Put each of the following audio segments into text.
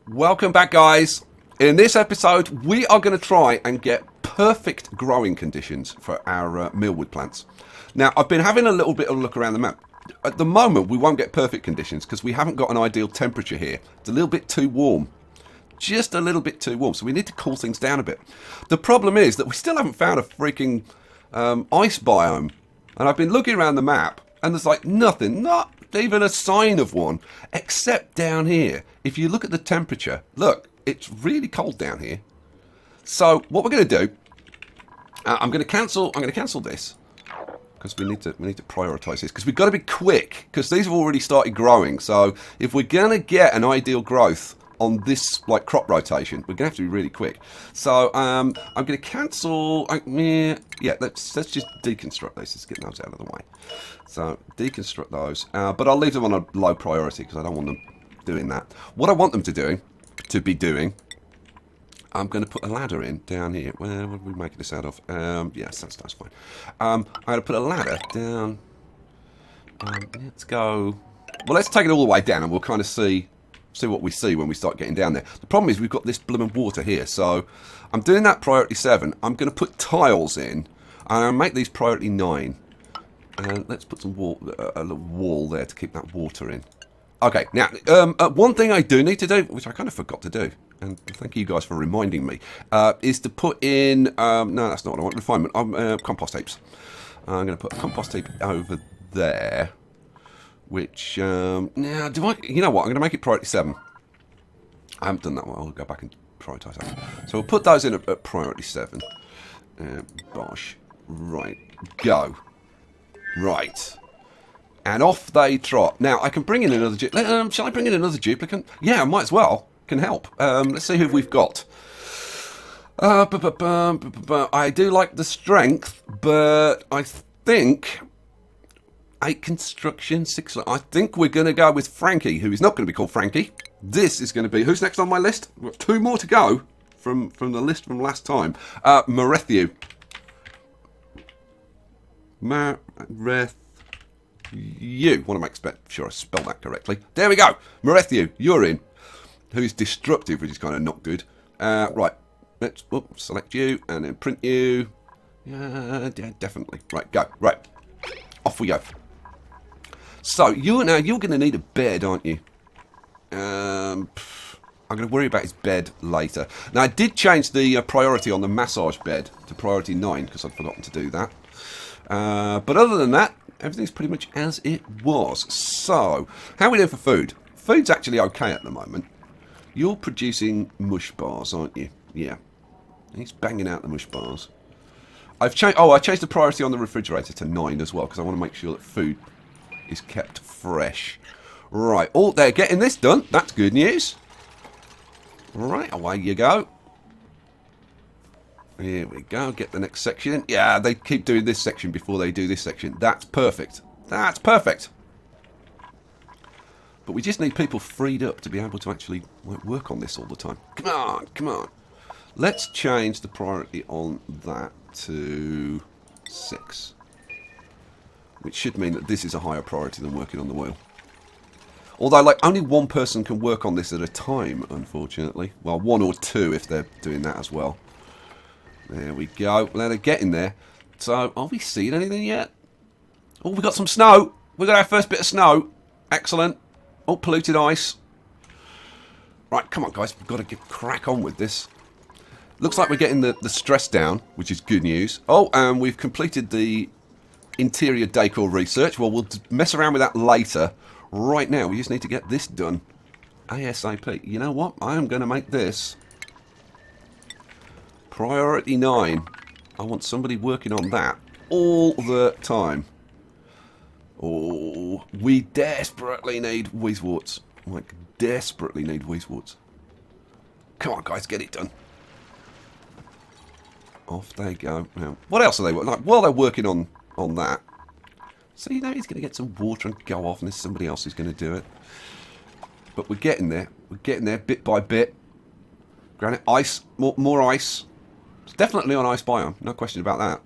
Welcome back, guys. In this episode, we are going to try and get perfect growing conditions for our mealwood plants. Now, I've been having a little bit of a look around the map. At the moment, we won't get perfect conditions because we haven't got an ideal temperature here. It's a little bit too warm. Just a little bit too warm, so we need to cool things down a bit. The problem is that we still haven't found a freaking ice biome. And I've been looking around the map, and there's like nothing, not even a sign of one, except down here. If you look at the temperature, look, it's really cold down here. So what we're going to do, I'm going to cancel this because we need to prioritize this because we've got to be quick because these have already started growing. So if we're going to get an ideal growth on this like crop rotation, we're going to have to be really quick. So I'm going to cancel. Yeah, let's just deconstruct those. Let's get those out of the way. So deconstruct those, but I'll leave them on a low priority because I don't want them doing that. What I want them to be doing, I'm going to put a ladder in down here. Where would we make this out of? Yes, that's fine. I'm going to put a ladder down. Let's go. Well, let's take it all the way down, and we'll kind of see what we see when we start getting down there. The problem is we've got this blooming water here, so I'm doing that priority 7. I'm going to put tiles in, and I'll make these priority 9. And let's put some a little wall there to keep that water in. Okay, now, one thing I do need to do, which I kind of forgot to do, and thank you guys for reminding me, is to put in, no, that's not what I want, refinement, compost heaps. I'm going to put a compost heap over there, which, now, you know what, I'm going to make it priority 7. I haven't done that one, I'll go back and prioritise that. So we'll put those in at priority 7. Bosh. Right, go. Right. And off they trot. Now, I can bring in another duplicant. Shall I bring in another duplicant? Yeah, I might as well. Can help. Let's see who we've got. I do like the strength, but I think 8 construction, 6... I think we're going to go with Frankie, who is not going to be called Frankie. This is going to be... Who's next on my list? We've got 2 more to go from the list from last time. Maretheu. You want to make sure I spell that correctly. There we go. Maretheu, you're in. Who's destructive, which is kind of not good. Right. Let's select you and then print you. Yeah, definitely. Right, go. Right. Off we go. So, you're going to need a bed, aren't you? I'm going to worry about his bed later. Now, I did change the priority on the massage bed to priority 9 because I'd forgotten to do that. But other than that, everything's pretty much as it was. So, how are we doing for food? Food's actually okay at the moment. You're producing mush bars, aren't you? Yeah. He's banging out the mush bars. I changed the priority on the refrigerator to 9 as well because I want to make sure that food is kept fresh. Right. Oh, they're getting this done. That's good news. Right, away you go. Here we go, get the next section. Yeah, they keep doing this section before they do this section. That's perfect. That's perfect. But we just need people freed up to be able to actually work on this all the time. Come on, come on. Let's change the priority on that to 6. Which should mean that this is a higher priority than working on the wheel. Although, like, only one person can work on this at a time, unfortunately. Well, 1 or 2 if they're doing that as well. There we go. Well, they're getting there. So, are we seeing anything yet? Oh, we got some snow. We got our first bit of snow. Excellent. Oh, polluted ice. Right, come on, guys. We've got to get crack on with this. Looks like we're getting the stress down, which is good news. Oh, and we've completed the interior decor research. Well, we'll mess around with that later. Right now, we just need to get this done. ASAP. You know what? I am going to make this priority 9. I want somebody working on that all the time. Oh, we desperately need weezeworts. Like, desperately need weezeworts. Come on, guys, get it done. Off they go. Now, what else are they working on? Like, while they're working on that. So, you know, he's going to get some water and go off, and there's somebody else who's going to do it. But we're getting there. We're getting there bit by bit. Granite, ice, more ice. It's definitely on ice biome, no question about that.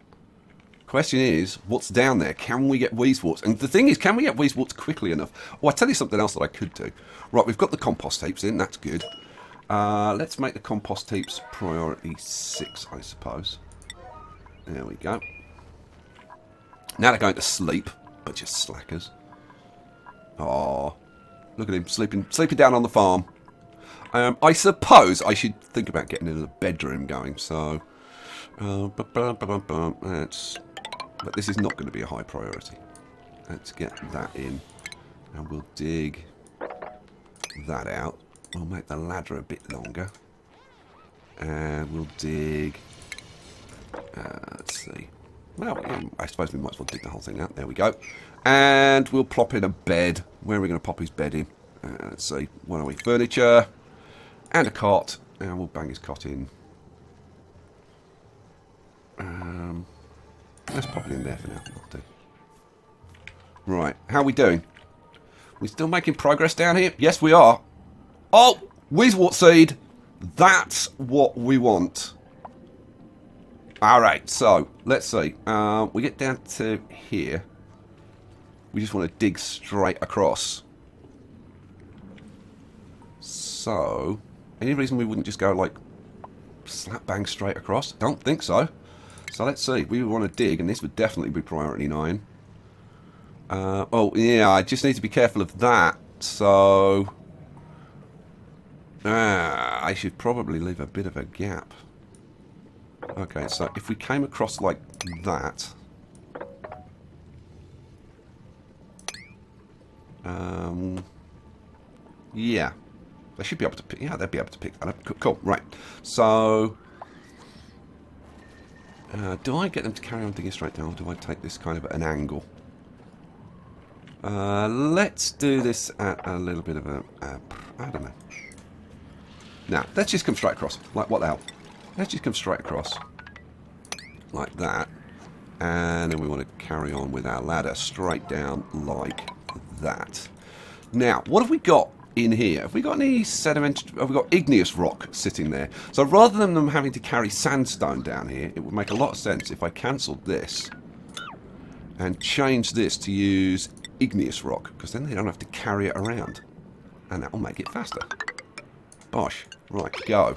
Question is, what's down there? Can we get Weezeworts? And the thing is, can we get Weezeworts quickly enough? Oh, I'll tell you something else that I could do. Right, we've got the compost heaps in. That's good. Let's make the compost heaps priority 6, I suppose. There we go. Now they're going to sleep. Bunch of slackers. Oh, look at him sleeping down on the farm. I suppose I should think about getting into the bedroom going. So, but this is not going to be a high priority. Let's get that in, and we'll dig that out. We'll make the ladder a bit longer, and we'll dig. Let's see. Well, yeah, I suppose we might as well dig the whole thing out. There we go. And we'll plop in a bed. Where are we going to pop his bed in? Let's see. What are we? Furniture. And a cot. And we'll bang his cot in. Let's pop it in there for now. That'll do. Right. How are we doing? We still making progress down here? Yes, we are. Oh! Weezewort seed! That's what we want. Alright, so, let's see. We get down to here. We just want to dig straight across. So, any reason we wouldn't just go, like, slap bang straight across? Don't think so. So, let's see. We want to dig, and this would definitely be priority 9. Oh, yeah, I just need to be careful of that. So, I should probably leave a bit of a gap. Okay, so if we came across like that, yeah, they should be able to pick. Yeah, they'd be able to pick that up. Cool. Right. So, do I get them to carry on digging straight down, or do I take this kind of an angle? Let's do this at a little bit of a, I don't know. Now, let's just come straight across. Like, what the hell? Let's just come straight across. Like that. And then we want to carry on with our ladder straight down like that. Now, what have we got in here? Have we got any sediment? Have we got igneous rock sitting there? So rather than them having to carry sandstone down here, it would make a lot of sense if I cancelled this and changed this to use igneous rock, because then they don't have to carry it around. And that will make it faster. Bosh. Right, go.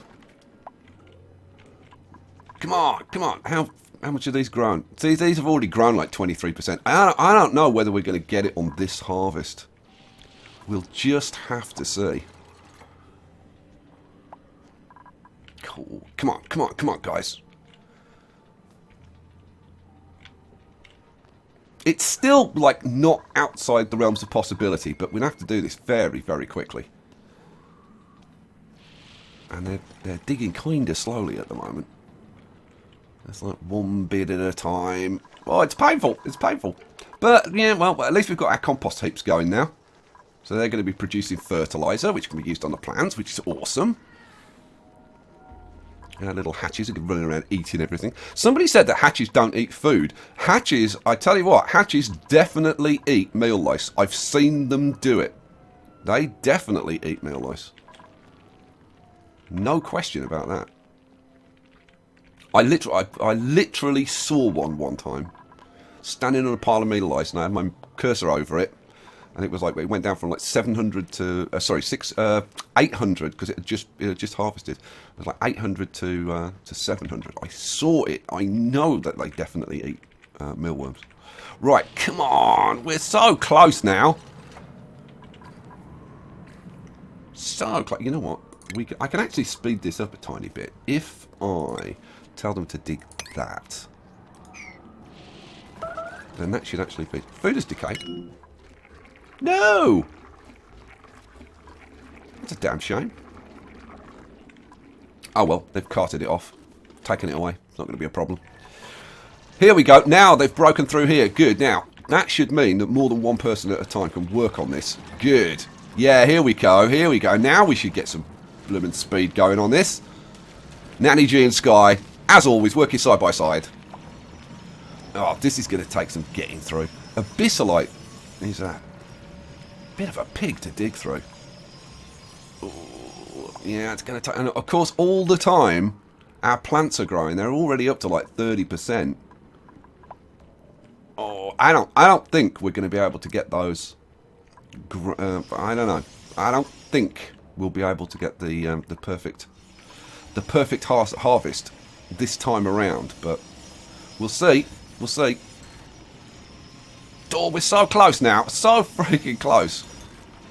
Come on, come on. How much have these grown? See, these have already grown like 23%. I don't know whether we're going to get it on this harvest. We'll just have to see. Cool. Come on, come on, come on, guys. It's still, like, not outside the realms of possibility, but we'll have to do this very, very quickly. And they're digging kind of slowly at the moment. It's like one bit at a time. Oh, it's painful. It's painful. But, yeah, well, at least we've got our compost heaps going now. So they're going to be producing fertiliser, which can be used on the plants, which is awesome. And our little hatches are running around eating everything. Somebody said that hatches don't eat food. Hatches, I tell you what, hatches definitely eat meal lice. I've seen them do it. They definitely eat meal lice. No question about that. I literally saw one time, standing on a pile of meal lice, and I had my cursor over it, and it was like it went down from like 700 to 800 because it had just harvested. It was like 800 to 700. I saw it. I know that they definitely eat mealworms. Right, come on, we're so close now. So close. You know what? I can actually speed this up a tiny bit if I tell them to dig that. Then that should actually feed. Food has decayed. No! That's a damn shame. Oh well, they've carted it off. Taken it away. It's not going to be a problem. Here we go. Now they've broken through here. Good. Now, that should mean that more than one person at a time can work on this. Good. Yeah, here we go. Here we go. Now we should get some blooming speed going on this. Nanny G and Skye, as always, working side by side. Oh, this is going to take some getting through. Abyssalite is a bit of a pig to dig through. Ooh, yeah, it's going to take... And of course, all the time, our plants are growing. They're already up to like 30%. I don't think we're going to be able to get those. I don't know. I don't think we'll be able to get the perfect harvest this time around. But we'll see. We'll see. Oh, we're so close now. So freaking close.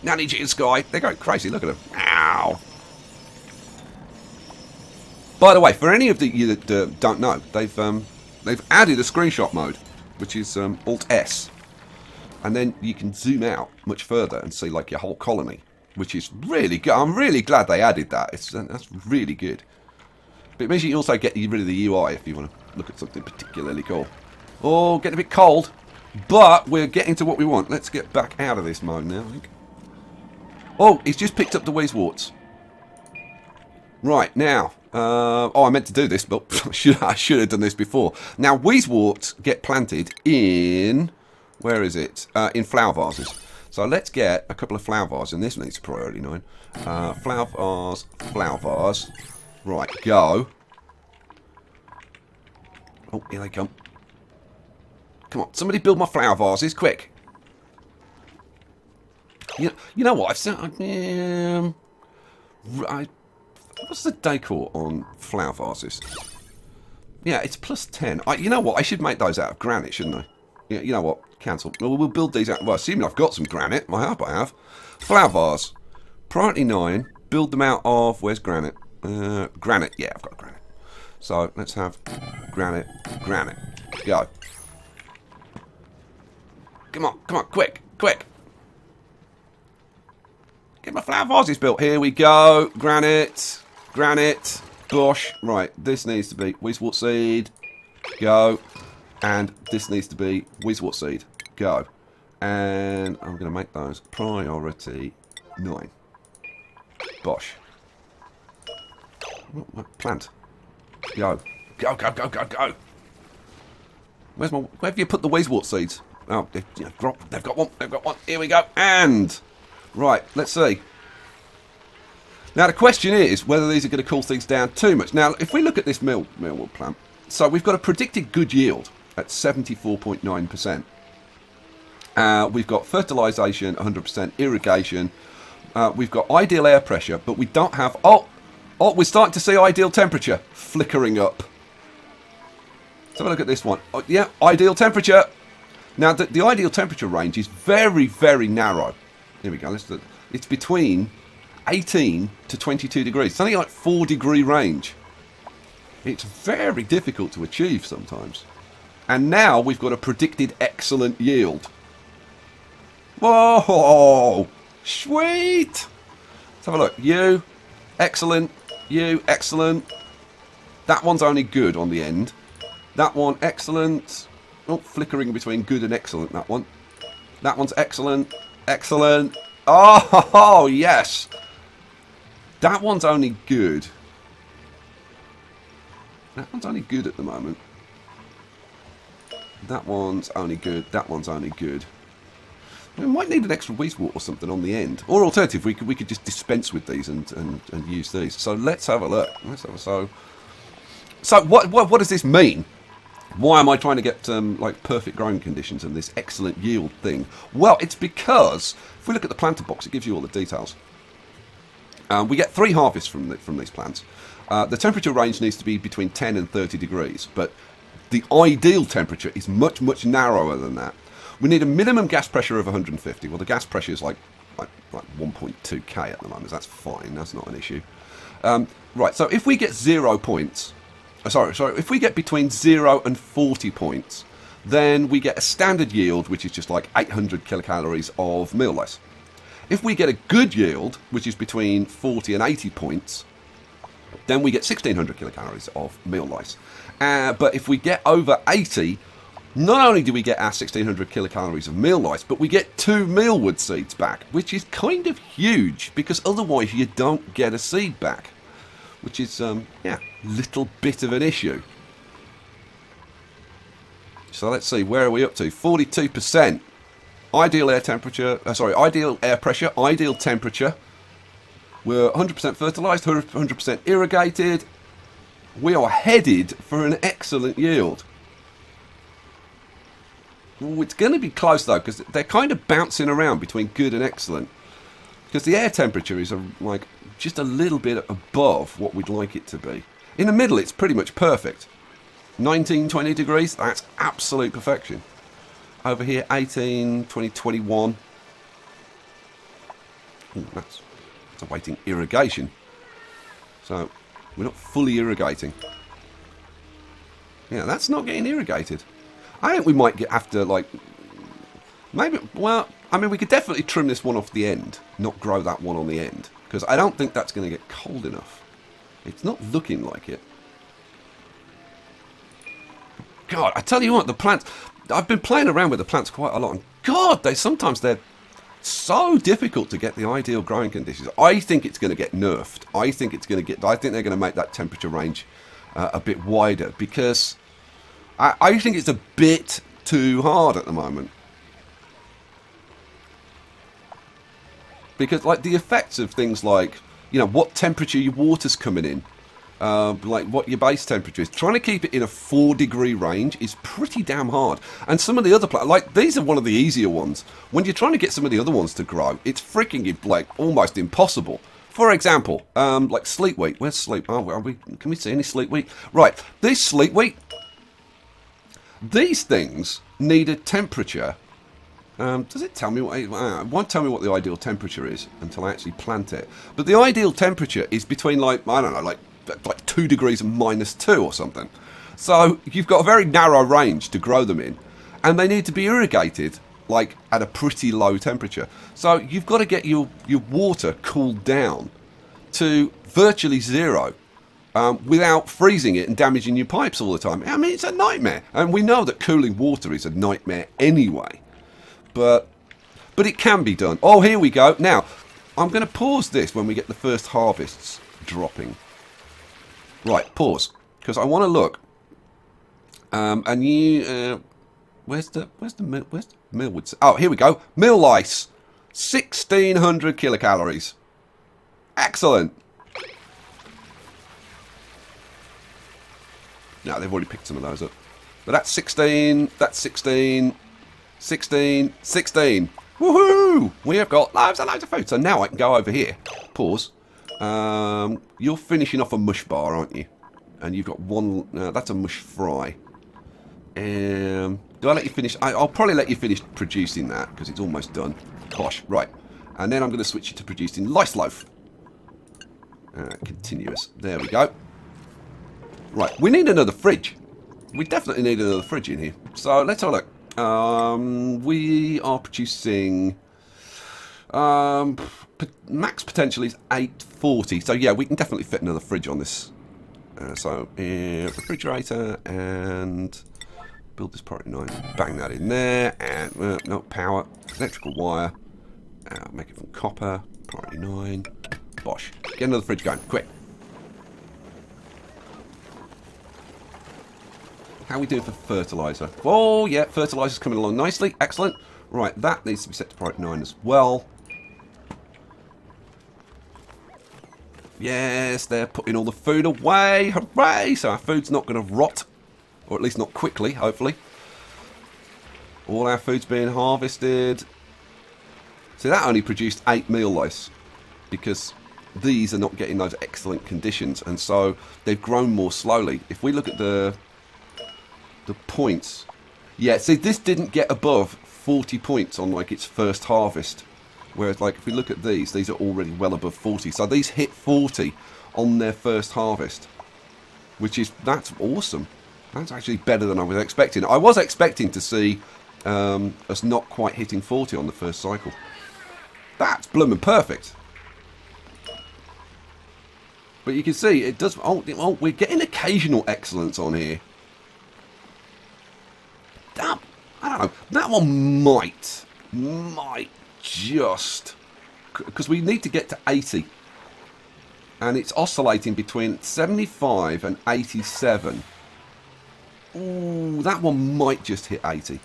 Nanny G and Skye, they're going crazy. Look at them. Ow. By the way, for any of you that don't know, they've added a screenshot mode, which is Alt S, and then you can zoom out much further and see like your whole colony, which is really good. I'm really glad they added that. That's really good. But it means you can also get rid of the UI if you want to look at something particularly cool. Oh, getting a bit cold. But we're getting to what we want. Let's get back out of this mode now, I think. Oh, he's just picked up the Weezeworts. Right, now. I meant to do this, but I should have done this before. Now, Weezeworts get planted in... Where is it? In flower vases. So let's get a couple of flower vases. And this needs priority 9. Flower vase, flower vase. Right, go. Oh, here they come. Come on, somebody build my flower vases, quick. You know what? What's the decor on flower vases? Yeah, it's plus 10. You know what? I should make those out of granite, shouldn't I? Yeah, you know what? Cancel. We'll build these out. Well, assuming I've got some granite. I hope I have. Flower vase. Priority 9. Build them out of... Where's granite? Granite. Yeah, I've got granite. So, let's have granite. Granite. Go. Come on, quick. Get my flower vases built. Here we go. Granite. Bush. Right, this needs to be Weezewort seed. Go. And this needs to be Weezewort seed. Go. And I'm going to make those priority 9. Bosh. Plant. Go. Go. Where have you put the Weezewort seeds? Oh, they've got one. Here we go. And, right, let's see. Now, the question is whether these are going to cool things down too much. Now, if we look at this millwood plant, so we've got a predicted good yield at 74.9%. We've got fertilisation, 100%, irrigation. We've got ideal air pressure, but we don't have... Oh, we're starting to see ideal temperature flickering up. Let's have a look at this one. Oh, yeah, ideal temperature. Now, the ideal temperature range is very, very narrow. Here we go. It's between 18 to 22 degrees. It's only like 4-degree range. It's very difficult to achieve sometimes. And now we've got a predicted excellent yield. Whoa! Sweet! Let's have a look. You, excellent. You, excellent. That one's only good on the end. That one, excellent. Oh, flickering between good and excellent, that one. That one's excellent. Excellent. Oh, yes. That one's only good. That one's only good at the moment. That one's only good. That one's only good. We might need an extra Weezewort or something on the end. Or alternative, we could just dispense with these and use these. So let's have a look. So what does this mean? Why am I trying to get like perfect growing conditions and this excellent yield thing? Well, it's because if we look at the planter box, it gives you all the details. We get 3 harvests from these plants. The temperature range needs to be between 10 and 30 degrees, but the ideal temperature is much, much narrower than that. We need a minimum gas pressure of 150. Well, the gas pressure is like 1.2k at the moment. That's fine. That's not an issue. Right, so if we get 0 points... Sorry, if we get between 0 and 40 points, then we get a standard yield, which is just like 800 kilocalories of meal lice. If we get a good yield, which is between 40 and 80 points, then we get 1600 kilocalories of meal lice. But if we get over 80, not only do we get our 1600 kilocalories of meal lice, but we get 2 mealwood seeds back, which is kind of huge, because otherwise you don't get a seed back. Which is, yeah, little bit of an issue. So let's see, where are we up to? 42%. Ideal air temperature, ideal air pressure, ideal temperature. We're 100% fertilised, 100% irrigated. We are headed for an excellent yield. Ooh, it's going to be close though, because they're kind of bouncing around between good and excellent. Because the air temperature is like just a little bit above what we'd like it to be. In the middle, it's pretty much perfect. 19, 20 degrees, that's absolute perfection. Over here, 18, 20, 21. Ooh, that's awaiting irrigation. So, we're not fully irrigating. Yeah, that's not getting irrigated. I think we might get after, like, maybe, well, I mean, we could definitely trim this one off the end, not grow that one on the end, because I don't think that's going to get cold enough. It's not looking like it. God, I tell you what, the plants, I've been playing around with the plants quite a lot, and God, sometimes they're so difficult to get the ideal growing conditions. I think it's going to get nerfed. I think they're going to make that temperature range a bit wider, because I think it's a bit too hard at the moment. Because, like, the effects of things like, you know, what temperature your water's coming in, like what your base temperature is, trying to keep it in a 4-degree range is pretty damn hard. And some of the other plants, like, these are one of the easier ones. When you're trying to get some of the other ones to grow, it's freaking, like, almost impossible. For example, like sleet wheat. Where's sleet? Oh, can we see any sleet wheat? Right, this sleet wheat, these things need a temperature. Does it tell me what? It won't tell me what the ideal temperature is until I actually plant it. But the ideal temperature is between, like, I don't know, like 2 degrees and -2 or something. So you've got a very narrow range to grow them in, and they need to be irrigated, like, at a pretty low temperature. So you've got to get your water cooled down to virtually zero. Without freezing it and damaging your pipes all the time. I mean, it's a nightmare. And we know that cooling water is a nightmare anyway. But it can be done. Oh, here we go. Now, I'm going to pause this when we get the first harvests dropping. Right, pause. Because I want to look. And you... where's the millwood? Oh, here we go. Mill lice. 1,600 kilocalories. Excellent. No, they've already picked some of those up. But that's 16. That's 16. 16. 16. Woohoo! We have got loads and loads of food. So now I can go over here. Pause. You're finishing off a mush bar, aren't you? And you've got one... that's a mush fry. Do I let you finish? I'll probably let you finish producing that, because it's almost done. Bosh. Right. And then I'm going to switch you to producing lice loaf. Continuous. There we go. Right, we need another fridge. We definitely need another fridge in here. So let's have a look. We are producing... max potential is 840. So yeah, we can definitely fit another fridge on this. So refrigerator, and build this priority 9. Bang that in there. And no, power. Electrical wire. Make it from copper. Priority 9. Bosh. Get another fridge going. Quick. How are we doing for fertiliser? Oh, yeah, fertiliser's coming along nicely. Excellent. Right, that needs to be set to priority 9 as well. Yes, they're putting all the food away. Hooray! So our food's not going to rot. Or at least not quickly, hopefully. All our food's being harvested. So that only produced 8 meal lice. Because these are not getting those excellent conditions. And so they've grown more slowly. If we look at the points, yeah, see, this didn't get above 40 points on, like, its first harvest, whereas, like, if we look at these are already well above 40. So these hit 40 on their first harvest, that's awesome. That's actually better than I was expecting. I was expecting to see us not quite hitting 40 on the first cycle. That's blooming perfect. But you can see it does. Oh, we're getting occasional excellence on here. That, I don't know, that one might just, because we need to get to 80, and it's oscillating between 75 and 87. Ooh, that one might just hit 80.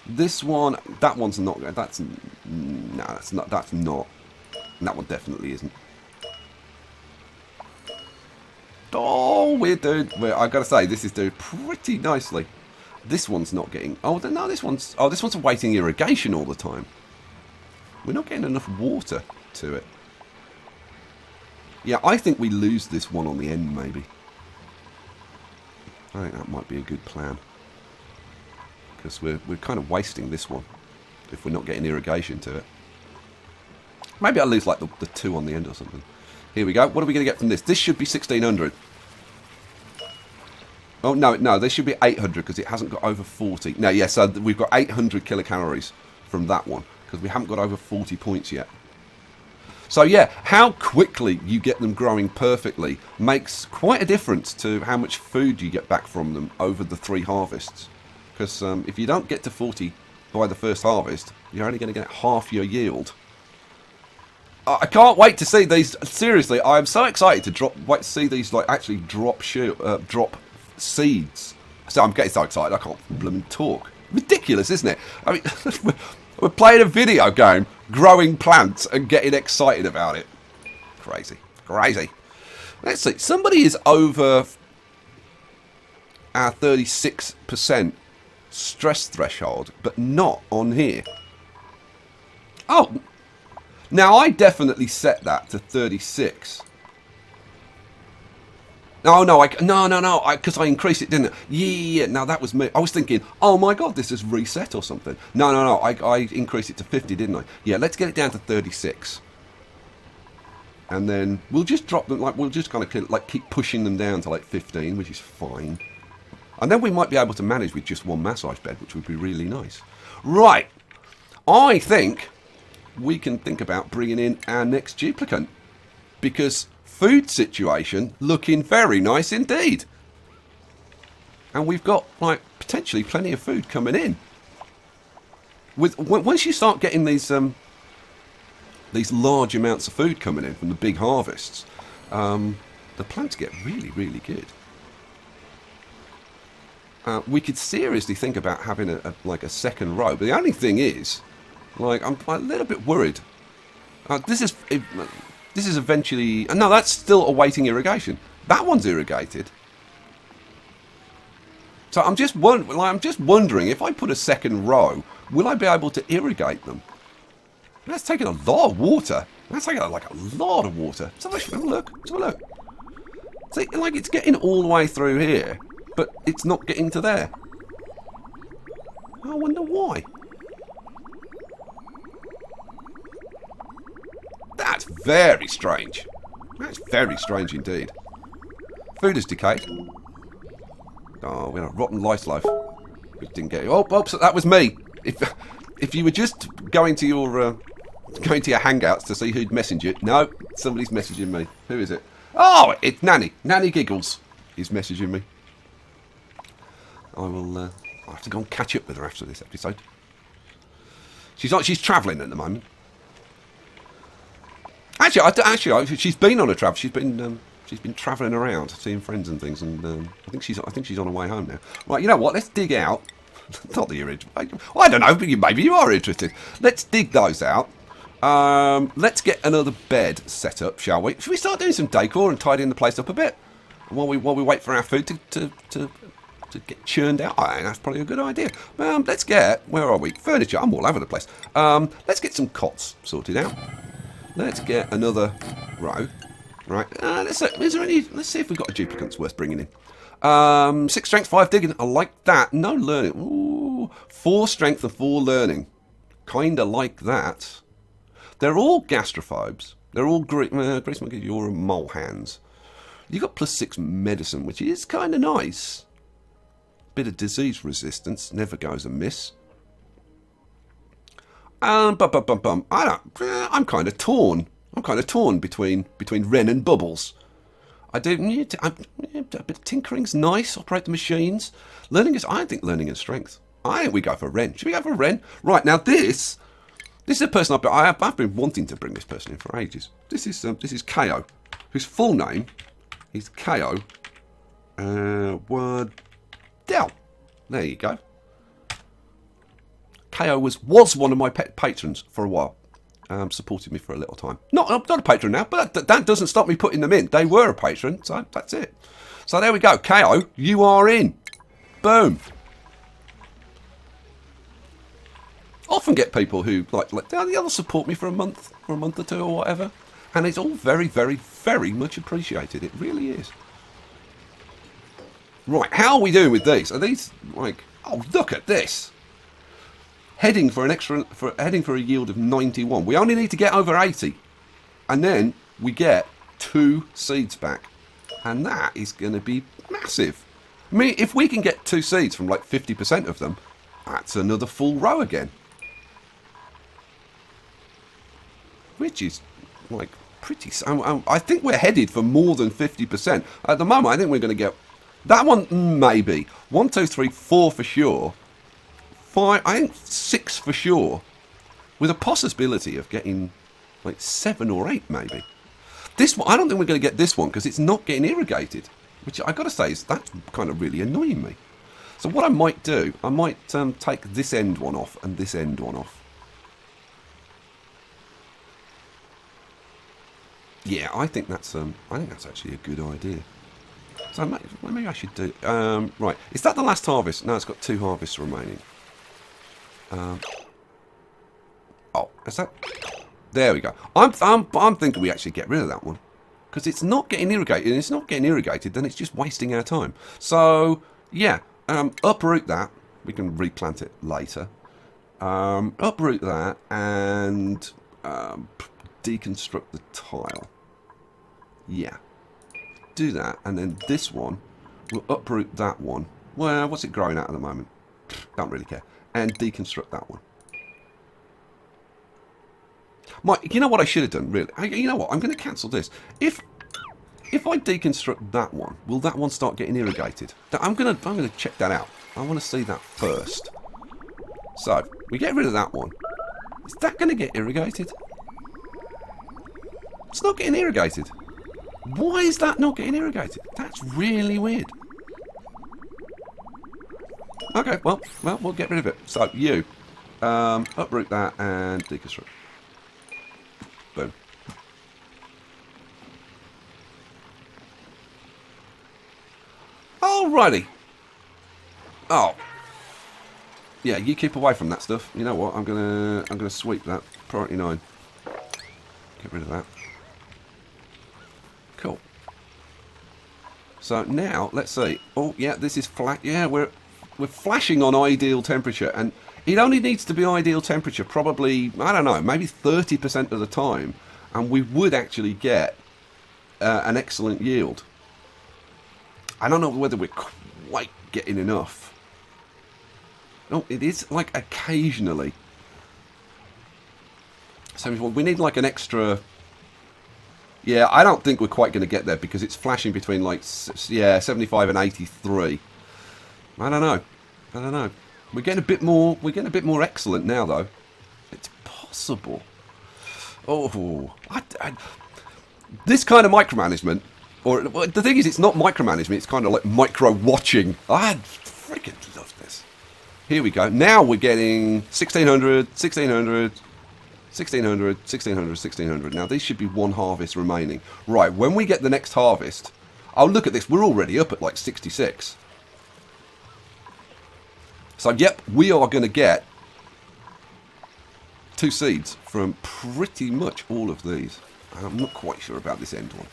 This one, that one's not, no, that's not, and that one definitely isn't. Oh, I gotta say, this is doing pretty nicely. This one's not getting... Oh, no, this one's... Oh, this one's awaiting irrigation all the time. We're not getting enough water to it. Yeah, I think we lose this one on the end, maybe. I think that might be a good plan. Because we're kind of wasting this one if we're not getting irrigation to it. Maybe I'll lose like the 2 on the end or something. Here we go. What are we going to get from this? This should be 1600. Oh, no, this should be 800 because it hasn't got over 40. No, yeah, so we've got 800 kilocalories from that one because we haven't got over 40 points yet. So, yeah, how quickly you get them growing perfectly makes quite a difference to how much food you get back from them over the 3 harvests. Because if you don't get to 40 by the first harvest, you're only going to get half your yield. I can't wait to see these. Seriously, I'm so excited to wait to see these like actually drop seeds. So I'm getting so excited I can't blooming talk. Ridiculous, isn't it? I mean, we're playing a video game, growing plants, and getting excited about it. Crazy, crazy. Let's see. Somebody is over our 36% stress threshold, but not on here. Oh. Now, I definitely set that to 36. No, because I increased it, didn't I? Yeah, now that was me. I was thinking, oh my god, this is reset or something. No, I increased it to 50, didn't I? Yeah, let's get it down to 36. And then we'll just drop them, like, we'll just kind of like keep pushing them down to like 15, which is fine. And then we might be able to manage with just one massage bed, which would be really nice. Right, I think we can think about bringing in our next duplicate because food situation looking very nice indeed, and we've got like potentially plenty of food coming in. Once you start getting these large amounts of food coming in from the big harvests, the plants get really good. We could seriously think about having a second row, but the only thing is, like, I'm a little bit worried. This is eventually... No, that's still awaiting irrigation. That one's irrigated. So I'm just wondering if I put a second row, will I be able to irrigate them? That's taking a lot of water. That's taking like a lot of water. So let's have a look. Let's have a look. See, like it's getting all the way through here, but it's not getting to there. I wonder why. That's very strange. That's very strange indeed. Food has decayed. Oh, we had a rotten life. We didn't get it. Oh, so that was me. If you were just going to your hangouts to see who'd messaged you, no, somebody's messaging me. Who is it? Oh, it's Nanny. Nanny Giggles is messaging me. I'll have to go and catch up with her after this episode. She's travelling at the moment. Actually, she's been on a travel. She's been travelling around, seeing friends and things, and I think she's on her way home now. Right, you know what? Let's dig out. Not that you're interested. I don't know. Maybe you are interested. Let's dig those out. Let's get another bed set up, shall we? Should we start doing some decor and tidying the place up a bit while we wait for our food to get churned out? I think that's probably a good idea. Let's get, where are we? Furniture. I'm all over the place. Let's get some cots sorted out. Let's get another row. Right. Let's see if we've got a duplicate worth bringing in. 6 strength, 5 digging. I like that. No learning. Ooh, 4 strength and 4 learning. Kinda like that. They're all gastrophobes. They're all grease monkey. You're a mole hands. You got +6 medicine, which is kind of nice. Bit of disease resistance never goes amiss. I'm kind of torn. I'm kind of torn between Ren and Bubbles. I do need a bit of tinkering's nice. Operate the machines. I think learning is strength. I think we go for Ren. Should we go for Ren? Right, now this is a person I've been wanting to bring this person in for ages. This is KO, whose full name is KO Wardell. There you go. KO was one of my patrons for a while. Supported me for a little time. Not a patron now, but that doesn't stop me putting them in. They were a patron, so that's it. So there we go. KO, you are in. Boom. often get people who they'll support me for a month or two or whatever, and it's all very, very, very much appreciated. It really is. Right, how are we doing with these? Are these like? Oh, look at this! Heading for a yield of 91. We only need to get over 80, and then we get 2 seeds back, and that is going to be massive. I mean, if we can get 2 seeds from like 50% of them, that's another full row again. Which is like pretty... I think we're headed for more than 50%. At the moment, I think we're going to get... That one, maybe. 1, 2, 3, 4 for sure. 5, I think 6 for sure. With a possibility of getting like 7 or 8 maybe. This one, I don't think we're going to get this one because it's not getting irrigated. Which I got to say, that's kind of really annoying me. So what I might do, I might take this end one off and this end one off. Yeah, I think that's actually a good idea. So maybe I should do. Right, is that the last harvest? No, it's got 2 harvests remaining. Oh, is that? There we go. I'm thinking we actually get rid of that one because it's not getting irrigated. And it's not getting irrigated, then it's just wasting our time. So yeah, uproot that. We can replant it later. Uproot that and deconstruct the tile. Yeah, do that, and then this one we'll uproot that one. Well, what's it growing at the moment? Don't really care. And deconstruct that one. You know what I should have done, really? You know what? I'm going to cancel this. If I deconstruct that one, will that one start getting irrigated? I'm going to check that out. I want to see that first. So we get rid of that one. Is that going to get irrigated? It's not getting irrigated. Why is that not getting irrigated? That's really weird. Okay, well, we'll get rid of it. So you uproot that and deconstruct. Boom. Alrighty. Oh. Yeah, you keep away from that stuff. You know what? I'm gonna sweep that. Priority 9. Get rid of that. Cool. So now let's see. Oh yeah, this is flat. Yeah, we're flashing on ideal temperature, and it only needs to be ideal temperature probably, I don't know, maybe 30% of the time, and we would actually get an excellent yield. I don't know whether we're quite getting enough. No, it is like occasionally. So we need like an extra... Yeah, I don't think we're quite going to get there because it's flashing between like 75 and 83. I don't know. We're getting a bit more excellent now though. It's possible. Oh, this kind of micromanagement, or the thing is, it's not micromanagement. It's kind of like micro watching. I freaking love this. Here we go. Now we're getting 1600, 1600. 1600, 1600, 1600. Now, these should be 1 harvest remaining. Right, when we get the next harvest... Oh, look at this. We're already up at like 66. So, yep, we are going to get 2 seeds from pretty much all of these. I'm not quite sure about this end one.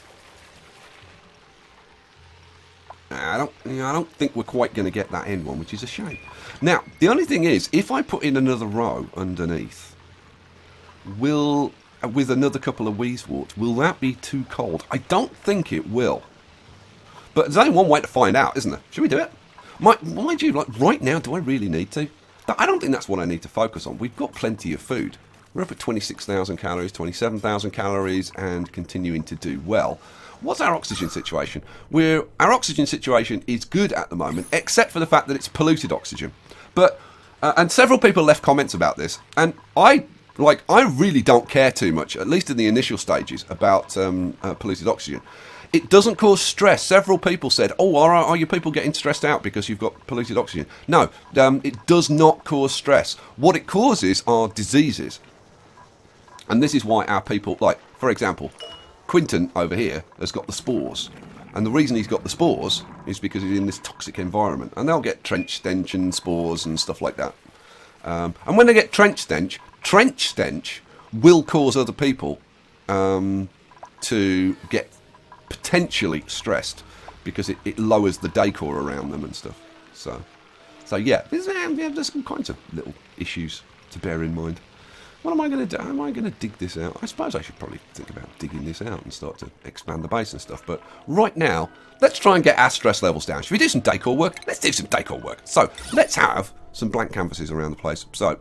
I don't think we're quite going to get that end one, which is a shame. Now, the only thing is, if I put in another row underneath... with another couple of wheezeworts, will that be too cold? I don't think it will. But there's only one way to find out, isn't there? Should we do it? Mind you, like right now, do I really need to? I don't think that's what I need to focus on. We've got plenty of food. We're up at 26,000 calories, 27,000 calories, and continuing to do well. What's our oxygen situation? Our oxygen situation is good at the moment, except for the fact that it's polluted oxygen. But and several people left comments about this, and I really don't care too much, at least in the initial stages, about polluted oxygen. It doesn't cause stress. Several people said, oh, are you people getting stressed out because you've got polluted oxygen? No, it does not cause stress. What it causes are diseases. And this is why our people, like, for example, Quinton over here has got the spores. And the reason he's got the spores is because he's in this toxic environment. And they'll get trench stench and spores and stuff like that. And when they get trench stench will cause other people to get potentially stressed because it lowers the decor around them and stuff. So yeah, there's some kinds of little issues to bear in mind. What am I going to do? Am I going to dig this out? I suppose I should probably think about digging this out and start to expand the base and stuff. But right now, let's try and get our stress levels down. Should we do some decor work? Let's do some decor work. So let's have some blank canvases around the place. So,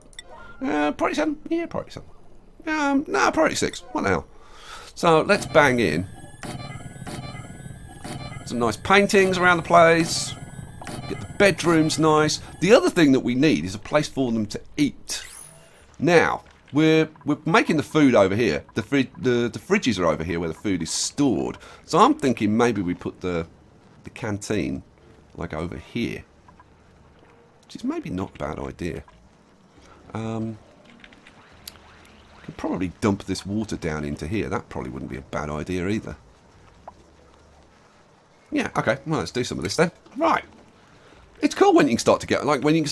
priority 7? Yeah, priority 7. No, priority 6. What the hell? So let's bang in some nice paintings around the place. Get the bedrooms nice. The other thing that we need is a place for them to eat. Now, we're making the food over here. The fridges are over here where the food is stored. So I'm thinking maybe we put the canteen like over here, which is maybe not a bad idea. Could probably dump this water down into here. That probably wouldn't be a bad idea either. Yeah, okay. Well, let's do some of this then. Right. It's cool when you can start to get when you can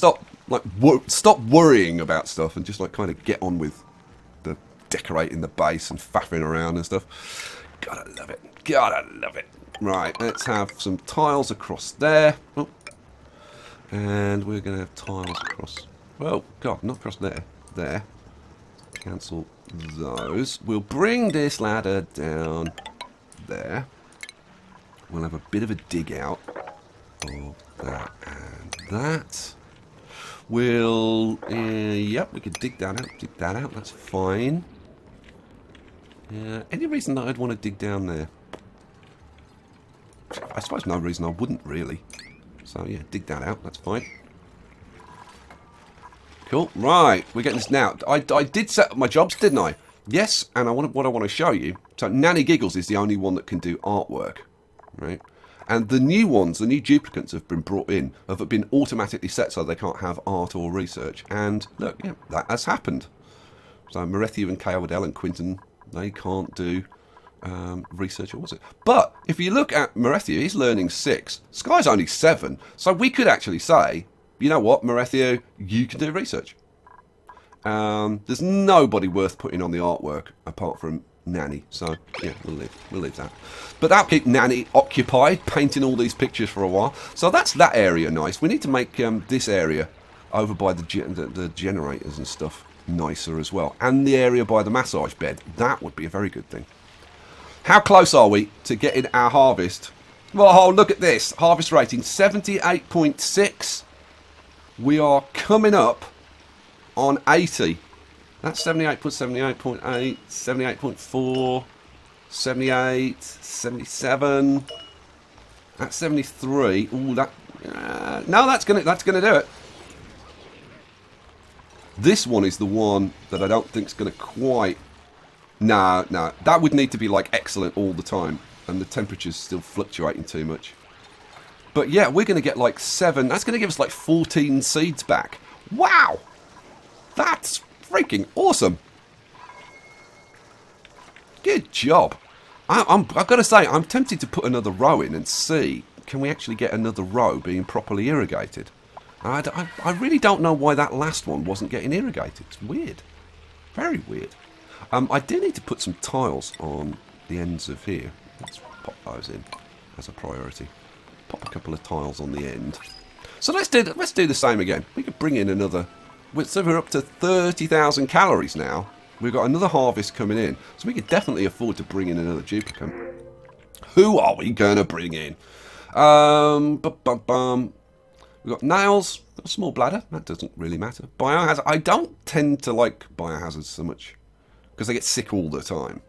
stop worrying about stuff and just kind of get on with the decorating the base and faffing around and stuff. Gotta love it. Gotta love it. Right, let's have some tiles across there. Oh. And we're gonna have tiles across. Oh God, not across there. There. Cancel those. We'll bring this ladder down there. We'll have a bit of a dig out of that and that. We'll, yep, we could dig that out, that's fine. Any reason that I'd want to dig down there? I suppose no reason I wouldn't really. So yeah, dig that out, that's fine. Cool, right, we're getting this now. I did set up my jobs, didn't I? Yes, and what I want to show you, so Nanny Giggles is the only one that can do artwork, right? And the new ones, the new duplicates have been brought in, have been automatically set so they can't have art or research. And look, yeah, that has happened. So Marethia and Kay Waddell and Quinton, they can't do research, or was it? But if you look at Marethia, he's learning 6. Skye's only 7. So we could actually say, you know what, Marethia, you can do research. There's nobody worth putting on the artwork apart from Nanny, so yeah, we'll leave that. But that'll keep Nanny occupied, painting all these pictures for a while. So that's that area nice. We need to make this area over by the generators and stuff nicer as well, and the area by the massage bed. That would be a very good thing. How close are we to getting our harvest? Well, look at this harvest rating 78.6. We are coming up on 80. That's 78 plus 78.8, 78.4, 78, 77. That's 73. Ooh, that no, that's gonna do it. This one is the one that I don't think's gonna quite. No, that would need to be like excellent all the time, and the temperature's still fluctuating too much. But yeah, we're gonna get like 7. That's gonna give us like 14 seeds back. Wow, that's freaking awesome. Good job. I've got to say, I'm tempted to put another row in and see, can we actually get another row being properly irrigated? I really don't know why that last one wasn't getting irrigated. It's weird. Very weird. I do need to put some tiles on the ends of here. Let's pop those in as a priority. Pop a couple of tiles on the end. So let's do the same again. We could bring in another. So we're up to 30,000 calories now. We've got another harvest coming in. So we could definitely afford to bring in another duplicate. Who are we going to bring in? We've got nails. Got a small bladder. That doesn't really matter. Biohazard. I don't tend to like biohazards so much, because they get sick all the time.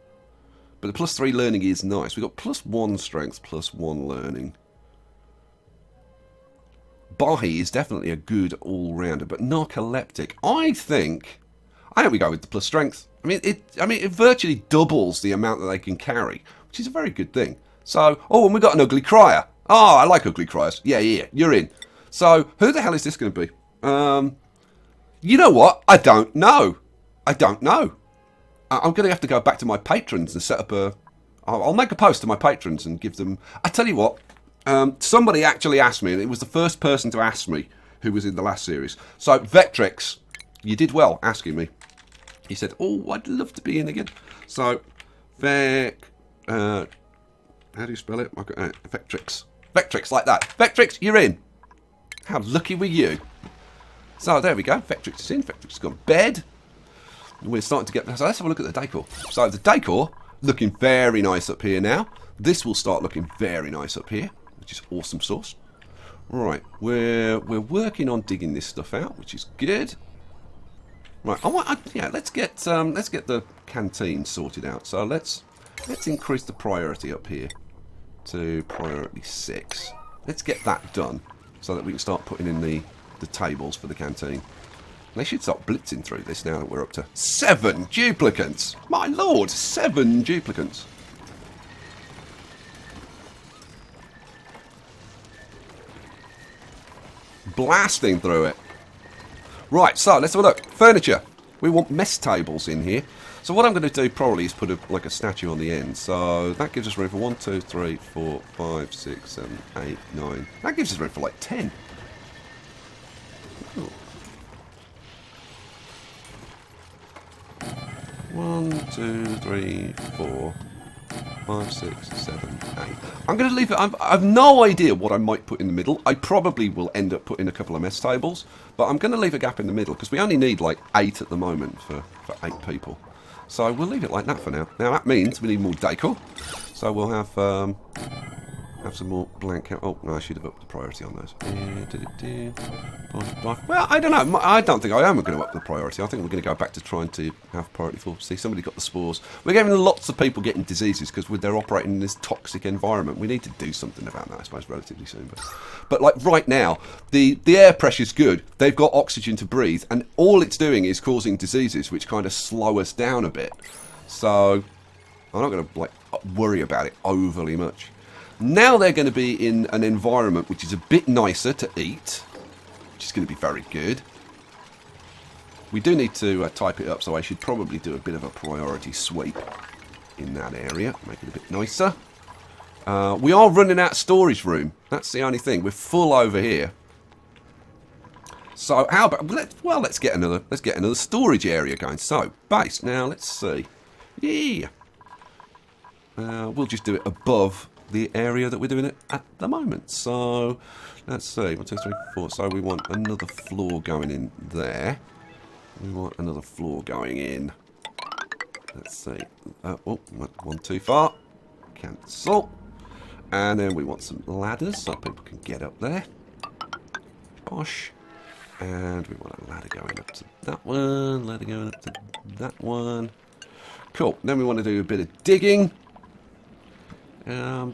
But the +3 learning is nice. We've got +1 strength, +1 learning. Bahi is definitely a good all-rounder, but narcoleptic, I think we go with the ++ strength. I mean, it virtually doubles the amount that they can carry, which is a very good thing. So, and we got an ugly crier. Oh, I like ugly criers. Yeah, you're in. So, who the hell is this going to be? You know what? I don't know. I'm going to have to go back to my patrons and set up I'll make a post to my patrons and give them. I tell you what. Somebody actually asked me, and it was the first person to ask me who was in the last series. So, Vectrix, You did well asking me. He said, oh, I'd love to be in again. So, how do you spell it? Vectrix. Vectrix, like that. Vectrix, you're in. How lucky were you? So, there we go. Vectrix is in. Vectrix has gone to bed. We're starting to get... So, let's have a look at the decor. So, the decor, looking very nice up here now. This will start looking very nice up here, which is awesome sauce. Right, we're working on digging this stuff out, which is good. Right, let's get the canteen sorted out. So let's increase the priority up here to priority 6. Let's get that done so that we can start putting in the tables for the canteen. They should start blitzing through this now that we're up to 7 duplicants. My lord, 7 duplicants. Blasting through it. Right, so let's have a look. Furniture. We want mess tables in here. So what I'm going to do probably is put a statue on the end. So that gives us room for 1, 2, 3, 4, 5, 6, 7, 8, 9. That gives us room for like 10. Ooh. 1, 2, 3, 4, 5, 6, 7, 8. I'm going to leave it. I've no idea what I might put in the middle. I probably will end up putting a couple of mess tables, but I'm going to leave a gap in the middle because we only need like 8 at the moment for 8 people. So we'll leave it like that for now. Now that means we need more decor. So we'll have some more blank. Oh no, I should have upped the priority on those. Well, I don't know. I don't think I am going to up the priority. I think we're going to go back to trying to have priority 4. See, somebody got the spores. We're getting lots of people getting diseases because they're operating in this toxic environment. We need to do something about that, I suppose, relatively soon. But like right now, the air pressure's good. They've got oxygen to breathe, and all it's doing is causing diseases, which kind of slow us down a bit. So I'm not going to like worry about it overly much. Now they're going to be in an environment which is a bit nicer to eat, which is going to be very good. We do need to type it up, so I should probably do a bit of a priority sweep in that area, make it a bit nicer. We are running out of storage room. That's the only thing. We're full over here. So how about let's get another storage area going. So base. Now let's see. Yeah. We'll just do it above the area that we're doing it at the moment. So let's see, 1, 2, 3, 4. So we want another floor going in there. We want another floor going in. Let's see. Oh, one too far. Cancel. And then we want some ladders so people can get up there. Bosh. And we want a ladder going up to that one. Ladder going up to that one. Cool. Then we want to do a bit of digging. Yeah,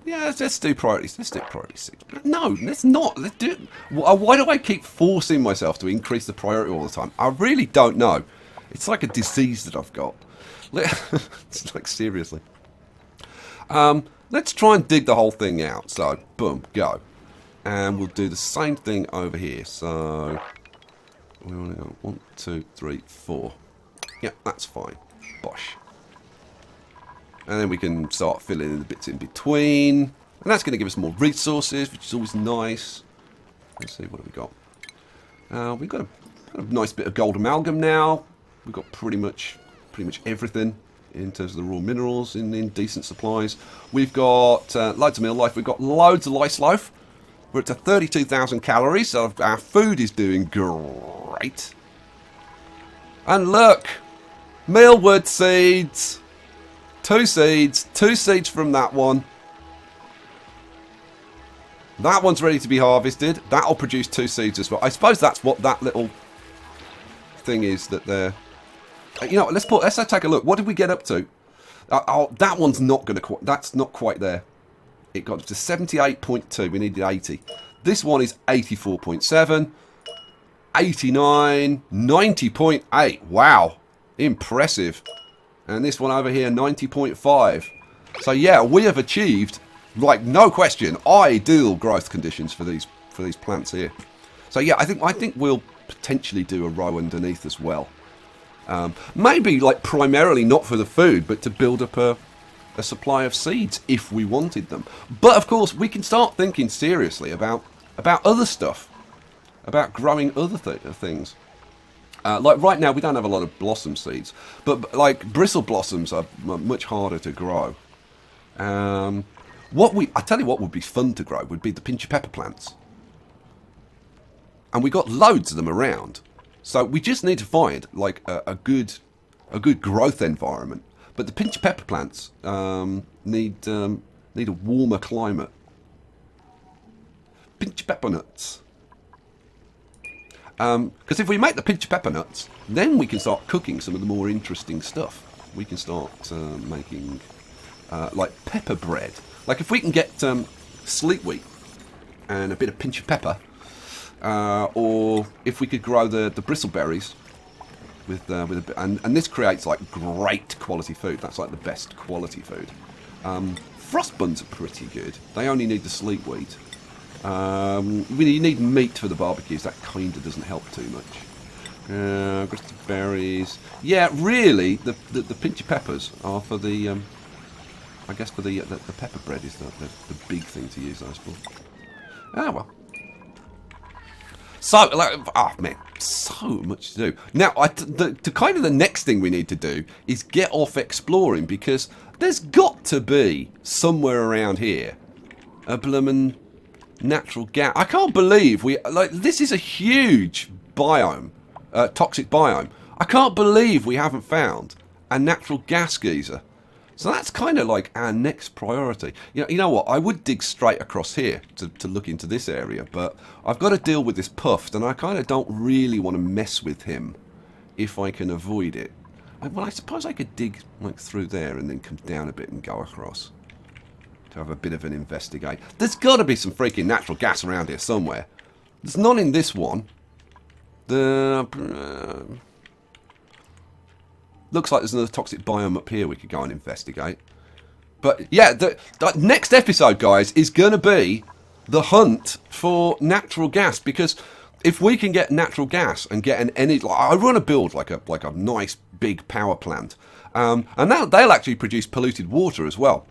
let's do priorities. Let's do priority 6. No, let's not. Let's do. Why do I keep forcing myself to increase the priority all the time? I really don't know. It's like a disease that I've got. It's like seriously. Let's try and dig the whole thing out. So, boom, go, and we'll do the same thing over here. So we want to go 1, 2, 3, 4. Yeah, that's fine. Bosh. And then we can start filling in the bits in between. And that's going to give us more resources, which is always nice. Let's see, what have we got? We've got a nice bit of gold amalgam now. We've got pretty much everything in terms of the raw minerals in decent supplies. We've got loads of meal life. We've got loads of lice loaf. We're up to 32,000 calories, so our food is doing great. And look, mealwood seeds. 2 seeds. 2 seeds from that one. That one's ready to be harvested. That'll produce 2 seeds as well. I suppose that's what that little thing is that they're... You know, let's take a look. What did we get up to? That one's not going to... That's not quite there. It got up to 78.2. We needed 80. This one is 84.7. 89. 90.8. Wow. Impressive. And this one over here, 90.5. So yeah, we have achieved, like no question, ideal growth conditions for these plants here. So yeah, I think we'll potentially do a row underneath as well. Maybe like primarily not for the food, but to build up a supply of seeds if we wanted them. But of course, we can start thinking seriously about other stuff. about growing other things. Like right now, we don't have a lot of blossom seeds, but like bristle blossoms are much harder to grow. I tell you what would be fun to grow would be the pinch of pepper plants, and we got loads of them around. So we just need to find like a good growth environment. But the pinch of pepper plants need a warmer climate. Pinch of pepper nuts. Because if we make the pinch of pepper nuts, then we can start cooking some of the more interesting stuff. We can start making like pepper bread. Like if we can get sleet wheat and a bit of pinch of pepper, or if we could grow the bristleberries with a bit, and this creates like great quality food. That's like the best quality food. Frost buns are pretty good. They only need the sleet wheat. You need meat for the barbecues. That kind of doesn't help too much. Berries. Yeah, really, the pinch of peppers are for the. I guess for the pepper bread is the big thing to use those for. Ah well. So, like, oh man, so much to do. Now, the next thing we need to do is get off exploring, because there's got to be somewhere around here a bloomin' natural gas. I can't believe this is a huge biome, toxic biome. I can't believe we haven't found a natural gas geyser. So that's kind of like our next priority. You know what? I would dig straight across here to look into this area, but I've got to deal with this puffed, and I kind of don't really want to mess with him if I can avoid it. Well, I suppose I could dig like through there and then come down a bit and go across to have a bit of an investigate. There's got to be some freaking natural gas around here somewhere. There's none in this one. Looks like there's another toxic biome up here we could go and investigate. But yeah, the next episode, guys, is going to be the hunt for natural gas, because if we can get natural gas and get an energy, I want to build like a nice big power plant, and they'll actually produce polluted water as well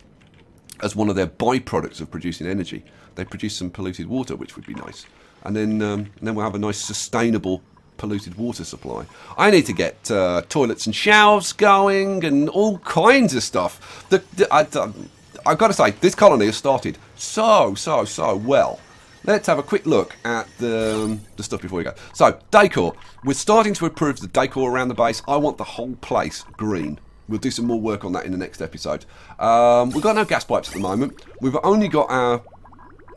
as one of their byproducts of producing energy. They produce some polluted water, which would be nice, and then we'll have a nice sustainable polluted water supply. I need to get toilets and showers going and all kinds of stuff. I've got to say, this colony has started so well. Let's have a quick look at the stuff before we go. So, decor. We're starting to improve the decor around the base. I want the whole place green. We'll do some more work on that in the next episode. We've got no gas pipes at the moment. We've only got our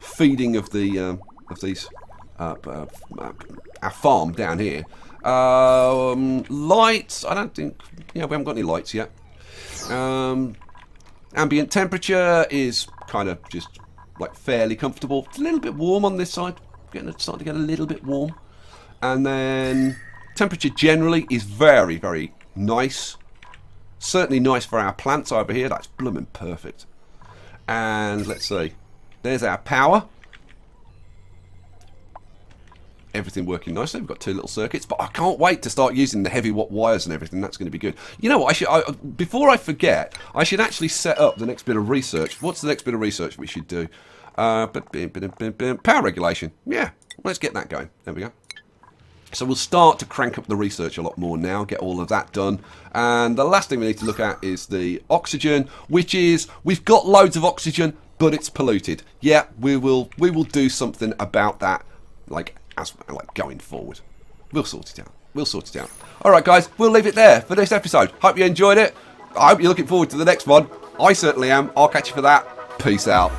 feeding of these our farm down here. Lights, I don't think, we haven't got any lights yet. Ambient temperature is kind of just like fairly comfortable. It's a little bit warm on this side, starting to get a little bit warm. And then temperature generally is very, very nice. Certainly nice for our plants over here. That's blooming perfect. And let's see, there's our power. Everything working nicely. We've got two little circuits, but I can't wait to start using the heavy watt wires and everything. That's going to be good. You know what? Before I forget, I should actually set up the next bit of research. What's the next bit of research we should do? Power regulation. Yeah, let's get that going. There we go. So we'll start to crank up the research a lot more now, get all of that done. And the last thing we need to look at is the oxygen, which is, we've got loads of oxygen, but it's polluted. Yeah, we will do something about that, like going forward. We'll sort it out. Alright guys, we'll leave it there for this episode. Hope you enjoyed it. I hope you're looking forward to the next one. I certainly am. I'll catch you for that. Peace out.